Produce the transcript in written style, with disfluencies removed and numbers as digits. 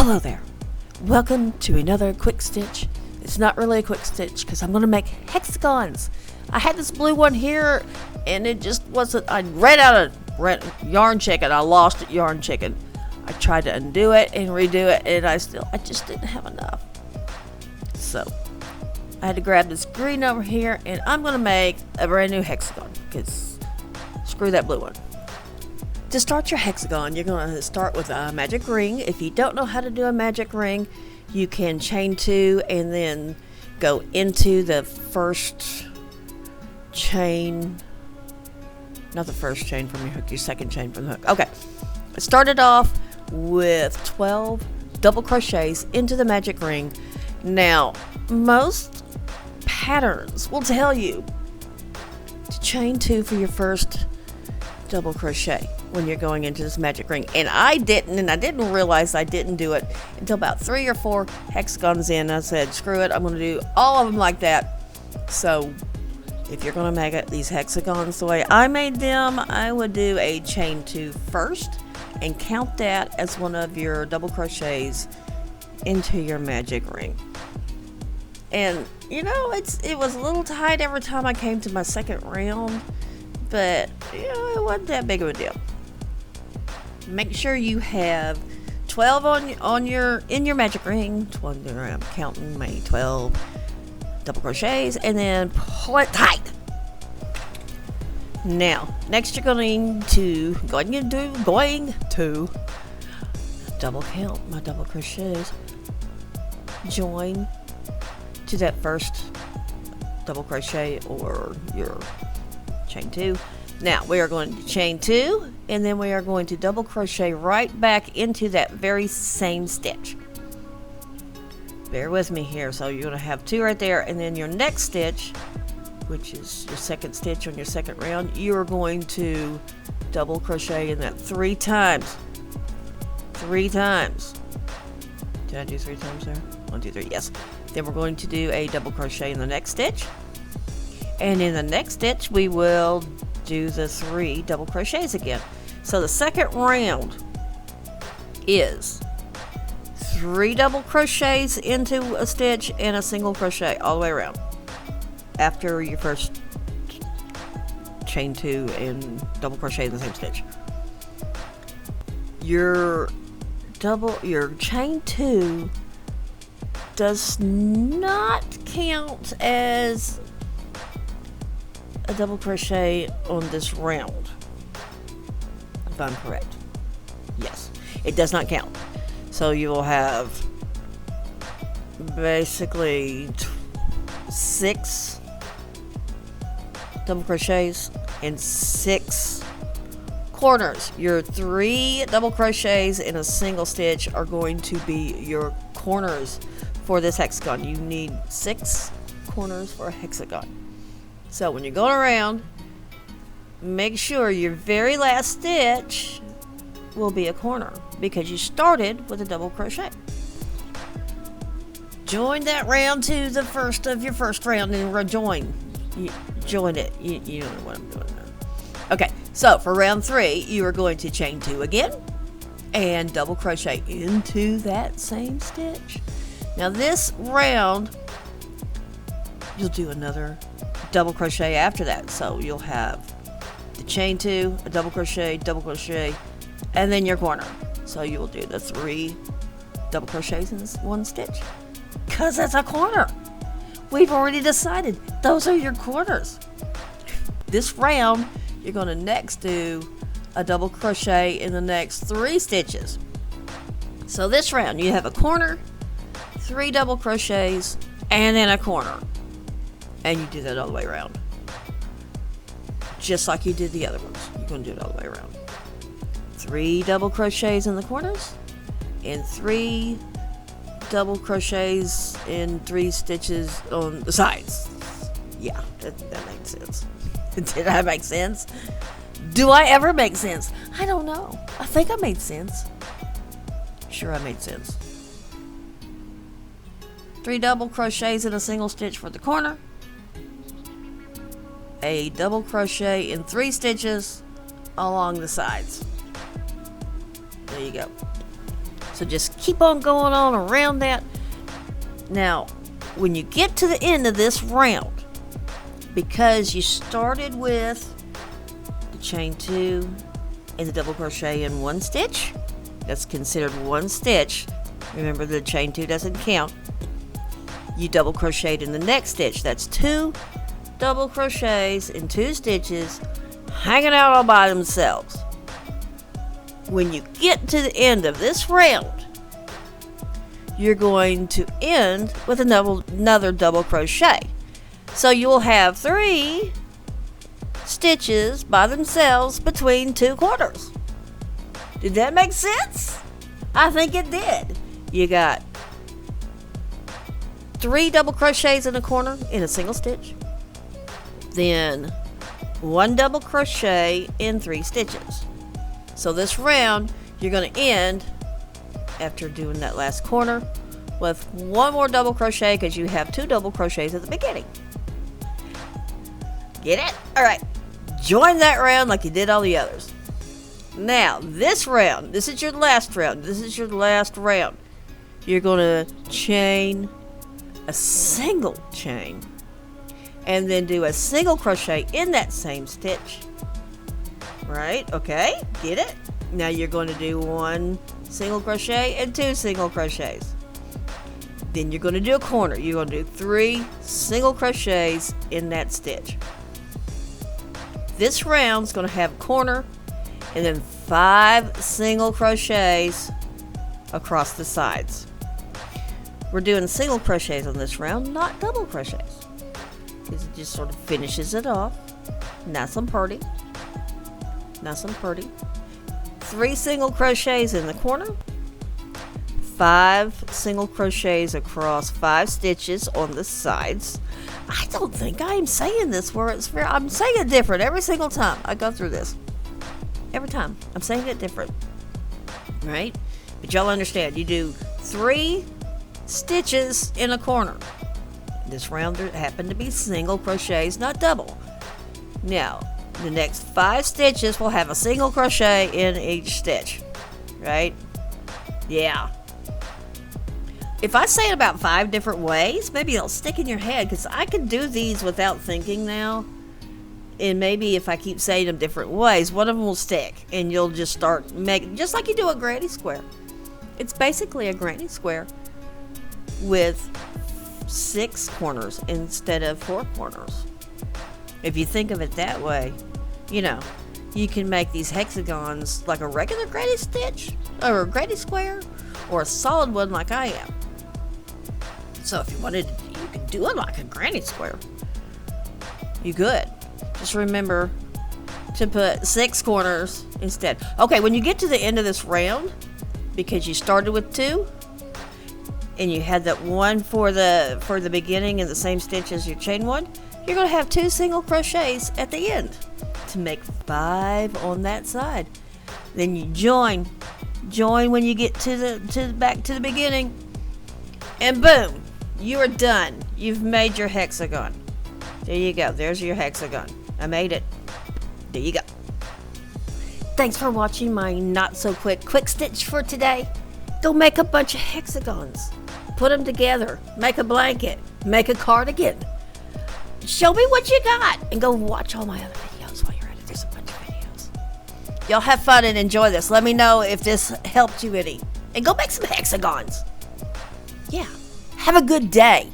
Hello there. Welcome to another quick stitch. It's not really a quick stitch because I'm going to make hexagons. I had this blue one here and it just wasn't, I ran out of yarn chicken. I lost it, yarn chicken. I tried to undo it and redo it and I just didn't have enough. So I had to grab this green over here and I'm going to make a brand new hexagon because screw that blue one. To start your hexagon, you're going to start with a magic ring. If you don't know how to do a magic ring, you can chain 2 and then go into the first chain, not the first chain from your hook, your second chain from the hook. Okay, I started off with 12 double crochets into the magic ring. Now, most patterns will tell you to chain 2 for your first double crochet when you're going into this magic ring, and I didn't realize I didn't do it until about 3 or 4 hexagons in. I said, screw it, I'm going to do all of them like that. So if you're going to make these hexagons the way I made them, I would do a chain 2 first and count that as one of your double crochets into your magic ring. And you know, it was a little tight every time I came to my second round, but you know, it wasn't that big of a deal. Make sure you have 12 in your magic ring. 12, I'm counting my 12 double crochets, and then pull it tight. Now, next you're going to double count my double crochets. Join to that first double crochet or your chain 2. Now we are going to chain 2 and then we are going to double crochet right back into that very same stitch. Bear with me here. So you're going to have 2 right there, and then your next stitch, which is your second stitch on your second round, you are going to double crochet in that 3 times. 3 times. Did I do 3 times there? 1, 2, 3, yes. Then we're going to do a double crochet in the next stitch, and in the next stitch we will do the 3 double crochets again. So the second round is 3 double crochets into a stitch and a single crochet all the way around after your first chain 2 and double crochet in the same stitch. Your chain 2 does not count as a double crochet on this round, if I'm correct. Yes, it does not count. So you will have basically 6 double crochets and 6 corners. Your 3 double crochets in a single stitch are going to be your corners for this hexagon. You need 6 corners for a hexagon. So when you're going around, make sure your very last stitch will be a corner because you started with a double crochet. Join that round to the first of your first round and rejoin. Join it. You know what I'm doing now. Okay, so for round 3, you are going to chain 2 again and double crochet into that same stitch. Now this round, you'll do another double crochet after that. So you'll have the chain 2, a double crochet, and then your corner. So you will do the 3 double crochets in this one stitch because it's a corner. We've already decided those are your corners. This round you're going to next do a double crochet in the next 3 stitches. So this round you have a corner, 3 double crochets, and then a corner. And you do that all the way around. Just like you did the other ones. You're going to do it all the way around. 3 double crochets in the corners. And 3 double crochets in 3 stitches on the sides. Yeah, that makes sense. Did I make sense? Do I ever make sense? I don't know. I think I made sense. Sure, I made sense. 3 double crochets in a single stitch for the corner. A double crochet in 3 stitches along the sides. There you go. So just keep on going on around that. Now, when you get to the end of this round, because you started with the chain 2 and the double crochet in one stitch, that's considered one stitch. Remember, the chain 2 doesn't count. You double crocheted in the next stitch. That's 2 double crochets in 2 stitches hanging out all by themselves. When you get to the end of this round, you're going to end with another double crochet. So you'll have 3 stitches by themselves between 2 corners. Did that make sense? I think it did. You got 3 double crochets in a corner in a single stitch, then 1 double crochet in 3 stitches. So this round, you're going to end, after doing that last corner, with 1 more double crochet because you have 2 double crochets at the beginning. Get it? Alright, join that round like you did all the others. Now, this round, this is your last round. This is your last round. You're going to chain a single chain and then do a single crochet in that same stitch. Right? Okay, get it? Now you're going to do 1 single crochet and 2 single crochets. Then you're going to do a corner. You're going to do 3 single crochets in that stitch. This round's going to have a corner and then 5 single crochets across the sides. We're doing single crochets on this round, not double crochets, because it just sort of finishes it off. Nice and pretty. Nice and pretty. 3 single crochets in the corner, 5 single crochets across 5 stitches on the sides. I don't think I am saying this where it's fair. I'm saying it different every single time I go through this. Every time I'm saying it different, right? But y'all understand, you do 3 stitches in a corner. This round happened to be single crochets, not double. Now, the next 5 stitches will have a single crochet in each stitch, right? Yeah. If I say it about 5 different ways, maybe it'll stick in your head, because I can do these without thinking now. And maybe if I keep saying them different ways, one of them will stick, and you'll just start making, just like you do a granny square. It's basically a granny square with 6 corners instead of 4 corners. If you think of it that way, you know, you can make these hexagons like a regular granny stitch, or a granny square, or a solid one like I am. So if you wanted, you could do it like a granny square. You could. Just remember to put 6 corners instead. Okay, when you get to the end of this round, because you started with 2, and you had that 1 for the beginning in the same stitch as your chain 1, you're going to have 2 single crochets at the end to make 5 on that side. Then you join when you get to the back to the beginning, and boom, you are done. You've made your hexagon. There you go. There's your hexagon. I made it. There you go. Thanks for watching my not so quick stitch for today. Go make a bunch of hexagons. Put them together. Make a blanket. Make a cardigan. Show me what you got, and go watch all my other videos while you're at it. There's a bunch of videos. Y'all have fun and enjoy this. Let me know if this helped you any. And go make some hexagons. Yeah. Have a good day.